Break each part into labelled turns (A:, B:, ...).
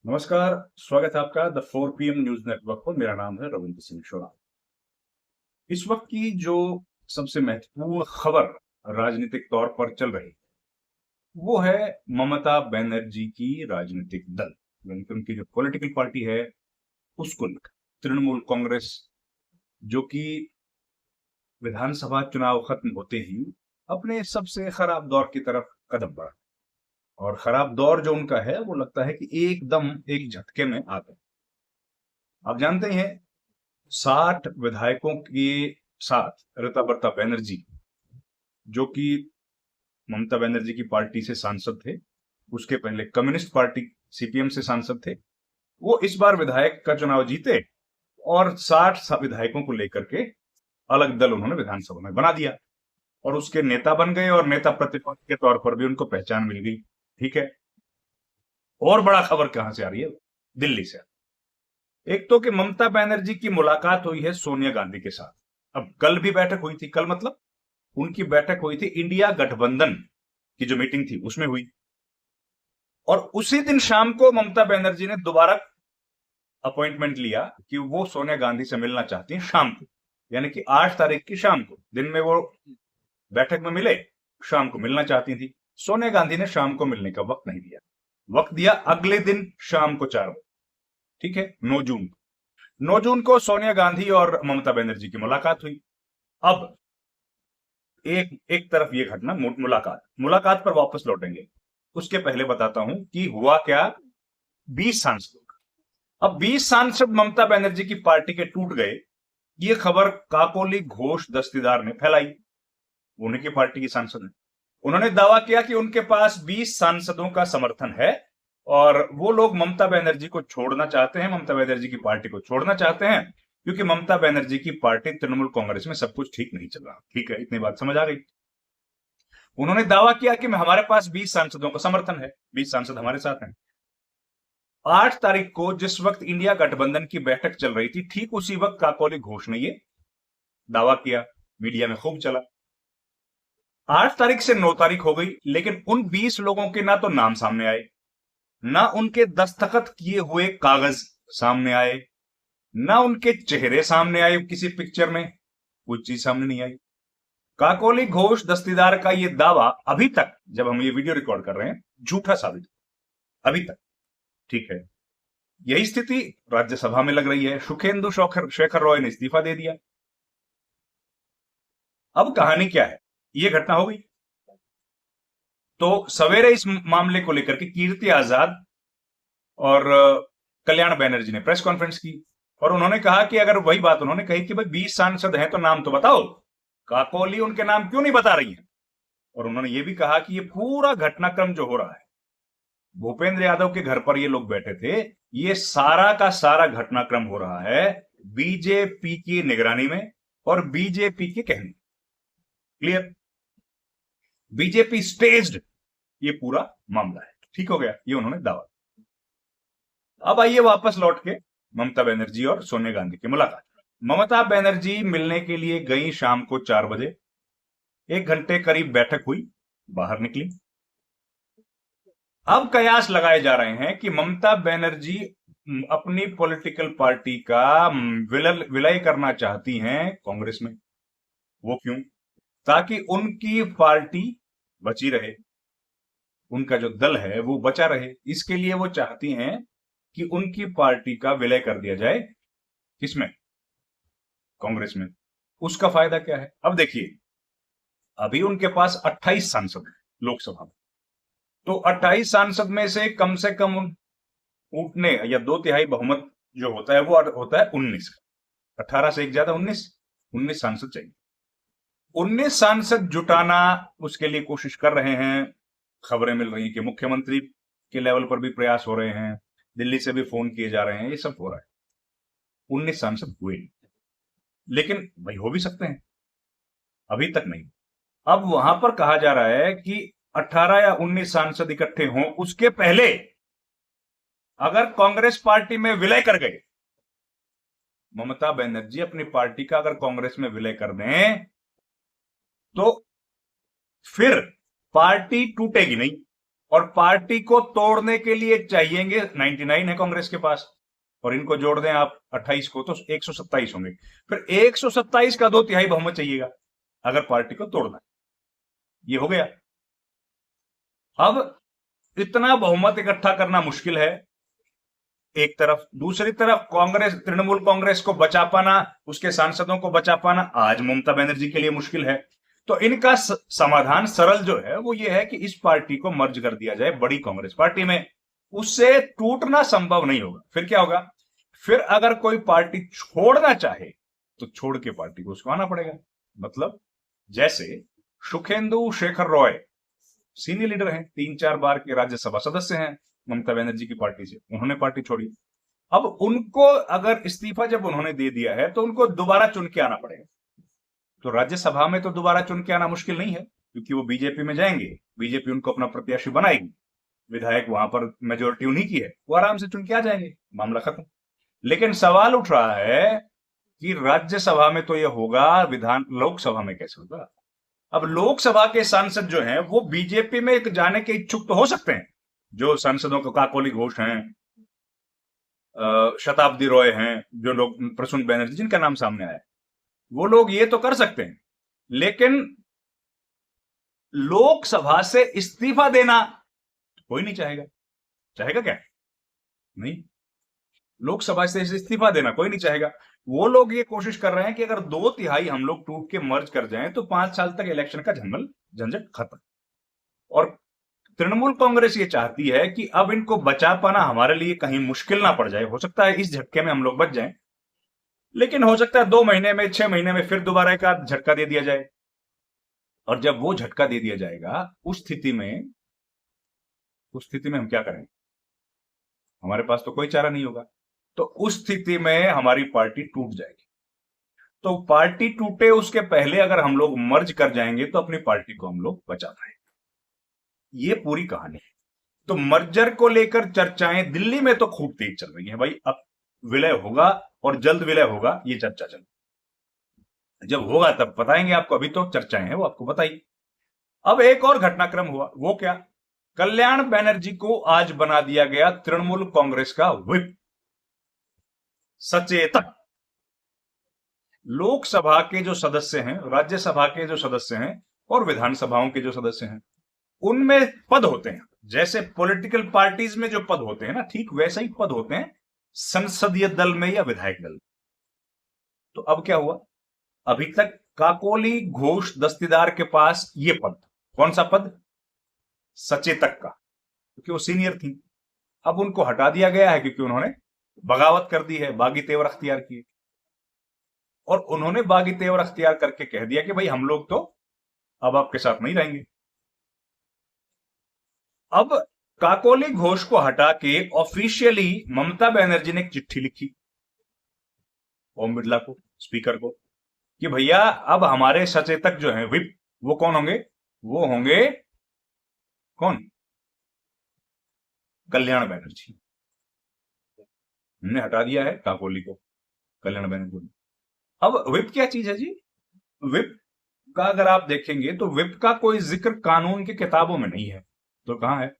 A: नमस्कार। स्वागत है आपका द 4 PM न्यूज नेटवर्क पर। मेरा नाम है रविंद्र सिंह शोरा। इस वक्त की जो सबसे महत्वपूर्ण खबर राजनीतिक तौर पर चल रही वो है ममता बनर्जी की राजनीतिक दल, यानी कि उनकी जो पॉलिटिकल पार्टी है उसको लेकर तृणमूल कांग्रेस, जो कि विधानसभा चुनाव खत्म होते ही अपने सबसे खराब दौर की तरफ कदम बढ़ा। और खराब दौर जो उनका है वो लगता है कि एकदम एक झटके में आ गया। आप जानते हैं 60 विधायकों के साथ ऋतुपर्णा बनर्जी, जो कि ममता बनर्जी की पार्टी से सांसद थे, उसके पहले कम्युनिस्ट पार्टी सीपीएम से सांसद थे, वो इस बार विधायक का चुनाव जीते और 60 विधायकों को लेकर के अलग दल उन्होंने विधानसभा में बना दिया और उसके नेता बन गए और नेता प्रतिपक्ष के तौर पर भी उनको पहचान मिल गई। ठीक है। और बड़ा खबर कहां से आ रही है? दिल्ली से। एक तो कि ममता बनर्जी की मुलाकात हुई है सोनिया गांधी के साथ। अब कल भी बैठक हुई थी, कल मतलब उनकी बैठक हुई थी इंडिया गठबंधन की जो मीटिंग थी उसमें हुई। और उसी दिन शाम को ममता बनर्जी ने दोबारा अपॉइंटमेंट लिया कि वो सोनिया गांधी से मिलना चाहती हैं शाम को, यानी कि 8 तारीख की शाम को। दिन में वो बैठक में मिले, शाम को मिलना चाहती थी। सोनिया गांधी ने शाम को मिलने का वक्त नहीं दिया, वक्त दिया अगले दिन शाम को 4 बजे। ठीक है, 9 जून। 9 जून को सोनिया गांधी और ममता बनर्जी की मुलाकात हुई। अब एक एक तरफ ये घटना, मुलाकात पर वापस लौटेंगे, उसके पहले बताता हूं कि हुआ क्या। 20 सांसद, अब 20 सांसद ममता बनर्जी की पार्टी के टूट गए, ये खबर काकोली घोष दस्तीदार ने फैलाई। उन्हीं की पार्टी की सांसद है। उन्होंने दावा किया कि उनके पास 20 सांसदों का समर्थन है और वो लोग ममता बनर्जी को छोड़ना चाहते हैं, ममता बनर्जी की पार्टी को छोड़ना चाहते हैं, क्योंकि ममता बनर्जी की पार्टी तृणमूल कांग्रेस में सब कुछ ठीक नहीं चल रहा। ठीक है, इतनी बात समझ आ गई। उन्होंने दावा किया कि हमारे पास 20 सांसदों का समर्थन है, 20 सांसद हमारे साथ हैं। 8 तारीख को जिस वक्त इंडिया गठबंधन की बैठक चल रही थी, ठीक उसी वक्त काकोली घोष ने ये दावा किया, मीडिया में खूब चला। 8 तारीख से 9 तारीख हो गई, लेकिन उन 20 लोगों के ना तो नाम सामने आए, ना उनके दस्तखत किए हुए कागज सामने आए, ना उनके चेहरे सामने आए किसी पिक्चर में, कुछ चीज सामने नहीं आई। काकोली घोष दस्तीदार का यह दावा अभी तक, जब हम ये वीडियो रिकॉर्ड कर रहे हैं, झूठा साबित अभी तक। ठीक है, यही स्थिति राज्यसभा में लग रही है। सुखेंदु शेखर रॉय ने इस्तीफा दे दिया। अब कहानी क्या है? यह घटना हो गई तो सवेरे इस मामले को लेकर के कीर्ति आजाद और कल्याण बनर्जी ने प्रेस कॉन्फ्रेंस की और उन्होंने कहा कि अगर वही बात उन्होंने कही कि भाई 20 सांसद हैं तो नाम तो बताओ, काकोली उनके नाम क्यों नहीं बता रही है। और उन्होंने ये भी कहा कि ये पूरा घटनाक्रम जो हो रहा है, भूपेंद्र यादव के घर पर ये लोग बैठे थे, ये सारा का सारा घटनाक्रम हो रहा है बीजेपी की निगरानी में और बीजेपी के कहने। क्लियर? बीजेपी स्टेज्ड ये पूरा मामला है। ठीक हो गया, ये उन्होंने दावा। अब आइए वापस लौट के ममता बनर्जी और सोनिया गांधी की मुलाकात। ममता बनर्जी मिलने के लिए गई शाम को 4 बजे। 1 घंटे करीब बैठक हुई, बाहर निकली। अब कयास लगाए जा रहे हैं कि ममता बनर्जी अपनी पॉलिटिकल पार्टी का विलय करना चाहती हैं कांग्रेस में। वो क्यों? ताकि उनकी पार्टी बची रहे, उनका जो दल है वो बचा रहे। इसके लिए वो चाहती हैं कि उनकी पार्टी का विलय कर दिया जाए। किसमें? कांग्रेस में। उसका फायदा क्या है? अब देखिए, अभी उनके पास 28 सांसद हैं लोकसभा में, तो 28 सांसद में से कम उठने या 2/3 बहुमत जो होता है वो होता है 19 का। 18 से एक ज्यादा 19 सांसद चाहिए। 19 सांसद जुटाना, उसके लिए कोशिश कर रहे हैं। खबरें मिल रही हैं कि मुख्यमंत्री के लेवल पर भी प्रयास हो रहे हैं, दिल्ली से भी फोन किए जा रहे हैं, ये सब हो रहा है। 19 सांसद हुए, लेकिन भाई हो भी सकते हैं, अभी तक नहीं। अब वहां पर कहा जा रहा है कि 18 या 19 सांसद इकट्ठे हों, उसके पहले अगर कांग्रेस पार्टी में विलय कर गए, ममता बनर्जी अपनी पार्टी का अगर कांग्रेस में विलय कर दें तो फिर पार्टी टूटेगी नहीं, और पार्टी को तोड़ने के लिए चाहिएंगे 99 है कांग्रेस के पास, और इनको जोड़ दें आप 28 को तो 127 होंगे। फिर 127 का 2/3 बहुमत चाहिएगा अगर पार्टी को तोड़ना है। ये हो गया। अब इतना बहुमत इकट्ठा करना मुश्किल है एक तरफ, दूसरी तरफ कांग्रेस, तृणमूल कांग्रेस को बचा पाना, उसके सांसदों को बचा पाना आज ममता बनर्जी के लिए मुश्किल है। तो इनका समाधान सरल जो है वो ये है कि इस पार्टी को मर्ज कर दिया जाए बड़ी कांग्रेस पार्टी में। उससे टूटना संभव नहीं होगा। फिर क्या होगा? फिर अगर कोई पार्टी छोड़ना चाहे तो छोड़ के पार्टी को उसको आना पड़ेगा। मतलब जैसे सुखेंदु शेखर रॉय सीनियर लीडर हैं, 3-4 बार के राज्यसभा सदस्य हैं ममता बनर्जी की पार्टी से, उन्होंने पार्टी छोड़ी। अब उनको अगर इस्तीफा जब उन्होंने दे दिया है तो उनको दोबारा चुन के आना पड़ेगा। तो राज्यसभा में तो दोबारा चुन के आना मुश्किल नहीं है क्योंकि वो बीजेपी में जाएंगे, बीजेपी उनको अपना प्रत्याशी बनाएगी, विधायक वहां पर मेजोरिटी उन्हीं की है, वो आराम से चुन के आ जाएंगे, मामला खत्म। लेकिन सवाल उठ रहा है कि राज्यसभा में तो यह होगा, लोकसभा में कैसे होगा? अब लोकसभा के सांसद जो हैं वो बीजेपी में जाने के इच्छुक तो हो सकते हैं, जो सांसदों को काकोली घोष हैं, शताब्दी रॉय हैं, जो लोग प्रसून बैनर्जी जिनका नाम सामने आया, वो लोग ये तो कर सकते हैं। लेकिन लोकसभा से इस्तीफा देना कोई नहीं चाहेगा। चाहेगा क्या? नहीं, लोकसभा से इस्तीफा देना कोई नहीं चाहेगा। वो लोग ये कोशिश कर रहे हैं कि अगर 2/3 हम लोग टूट के मर्ज कर जाएं तो 5 साल तक इलेक्शन का झंझट खत्म। और तृणमूल कांग्रेस ये चाहती है कि अब इनको बचा पाना हमारे लिए कहीं मुश्किल ना पड़ जाए। हो सकता है इस झटके में हम लोग बच जाएं, लेकिन हो सकता है 2 महीने में, 6 महीने में फिर दोबारा एक आध झटका दे दिया जाए। और जब वो झटका दे दिया जाएगा, उस स्थिति में हम क्या करें? हमारे पास तो कोई चारा नहीं होगा। तो उस स्थिति में हमारी पार्टी टूट जाएगी। तो पार्टी टूटे उसके पहले अगर हम लोग मर्ज कर जाएंगे तो अपनी पार्टी को हम लोग बचा पाएंगे। ये पूरी कहानी है। तो मर्जर को लेकर चर्चाएं दिल्ली में तो खूब तेज चल रही हैं भाई। अब विलय होगा और जल्द विलय होगा, ये चर्चा चल, जब होगा तब बताएंगे आपको, अभी तो चर्चाएं हैं वो आपको बताइए। अब एक और घटनाक्रम हुआ, वो क्या? कल्याण बनर्जी को आज बना दिया गया तृणमूल कांग्रेस का व्हिप, सचेतक। लोकसभा के जो सदस्य हैं, राज्यसभा के जो सदस्य हैं और विधानसभाओं के जो सदस्य हैं, उनमें पद होते हैं। जैसे पॉलिटिकल पार्टीज में जो पद होते हैं ना, ठीक वैसे ही पद होते हैं संसदीय दल में या विधायक दल में। तो अब क्या हुआ? अभी तक काकोली घोष दस्तीदार के पास ये पद, कौन सा पद? सचेतक का, क्योंकि वो सीनियर थी। अब उनको हटा दिया गया है क्योंकि उन्होंने बगावत कर दी है, बागी तेवर अख्तियार किए। और उन्होंने बागी तेवर अख्तियार करके कह दिया कि भाई हम लोग तो अब आपके साथ नहीं रहेंगे। अब काकोली घोष को हटा के ऑफिशियली ममता बनर्जी ने एक चिट्ठी लिखी ओम बिरला को, स्पीकर को, कि भैया अब हमारे सचेतक जो हैं विप, वो कौन होंगे? वो होंगे कौन? कल्याण बनर्जी। हमने हटा दिया है काकोली को, कल्याण बनर्जी को। अब विप क्या चीज है जी? विप का अगर आप देखेंगे तो विप का कोई जिक्र कानून की किताबों में नहीं है। तो कहां है?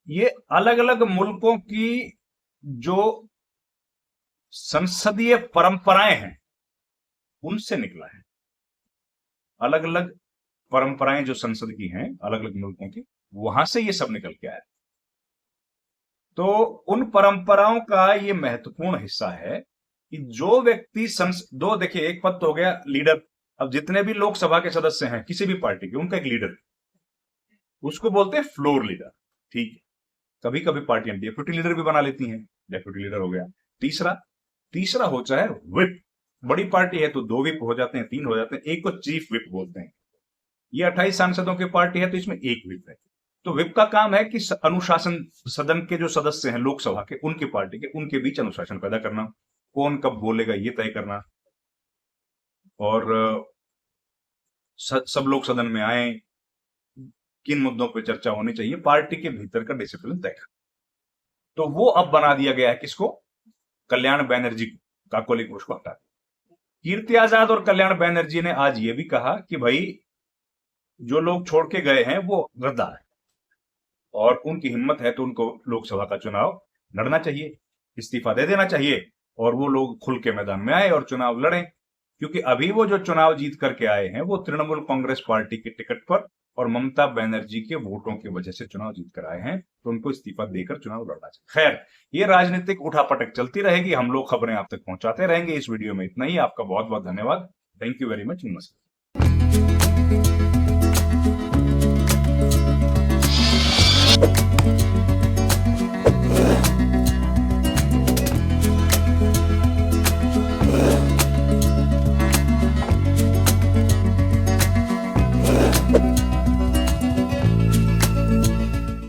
A: ये अलग अलग मुल्कों की जो संसदीय परंपराएं हैं उनसे निकला है। अलग अलग परंपराएं जो संसद की हैं, अलग अलग मुल्कों की, वहां से ये सब निकल के आया। तो उन परंपराओं का ये महत्वपूर्ण हिस्सा है कि जो व्यक्ति दो, देखिए एक पद तो हो गया लीडर। अब जितने भी लोकसभा के सदस्य हैं किसी भी पार्टी के, उनका एक लीडर, उसको बोलते हैं फ्लोर लीडर। ठीक है, कभी कभी पार्टियां डेप्यूटी लीडर भी बना लेती हैं, डेप्यूटी लीडर हो गया। तीसरा होता है विप। बड़ी पार्टी है तो 2 विप हो जाते हैं, 3 हो जाते हैं, एक को चीफ विप बोलते हैं। ये 28 सांसदों की पार्टी है तो इसमें एक विप है। तो विप का काम है कि अनुशासन, सदन के जो सदस्य हैं लोकसभा के, उनकी पार्टी के, उनके बीच अनुशासन पैदा करना, कौन कब बोलेगा ये तय करना, और सब लोग सदन में आए, किन मुद्दों पर चर्चा होनी चाहिए, पार्टी के भीतर का डिसिप्लिन तय करना। तो वो अब बना दिया गया है किसको? कल्याण बनर्जी को, काकोली घोष को हटा दिया। कीर्ति आजाद और कल्याण बनर्जी ने आज ये भी कहा कि भाई जो लोग छोड़ के गए हैं वो गद्दार है। और उनकी हिम्मत है तो उनको लोकसभा का चुनाव लड़ना चाहिए, इस्तीफा दे देना चाहिए और वो लोग खुल के मैदान में आए और चुनाव लड़ें। क्योंकि अभी वो जो चुनाव जीत करके आए हैं वो तृणमूल कांग्रेस पार्टी के टिकट पर और ममता बनर्जी के वोटों की वजह से चुनाव जीत कर आए हैं, तो उनको इस्तीफा देकर चुनाव लड़ना चाहिए। खैर, ये राजनीतिक उठापटक चलती रहेगी, हम लोग खबरें आप तक पहुंचाते रहेंगे। इस वीडियो में इतना ही। आपका बहुत बहुत धन्यवाद। Thank you very much. नमस्कार।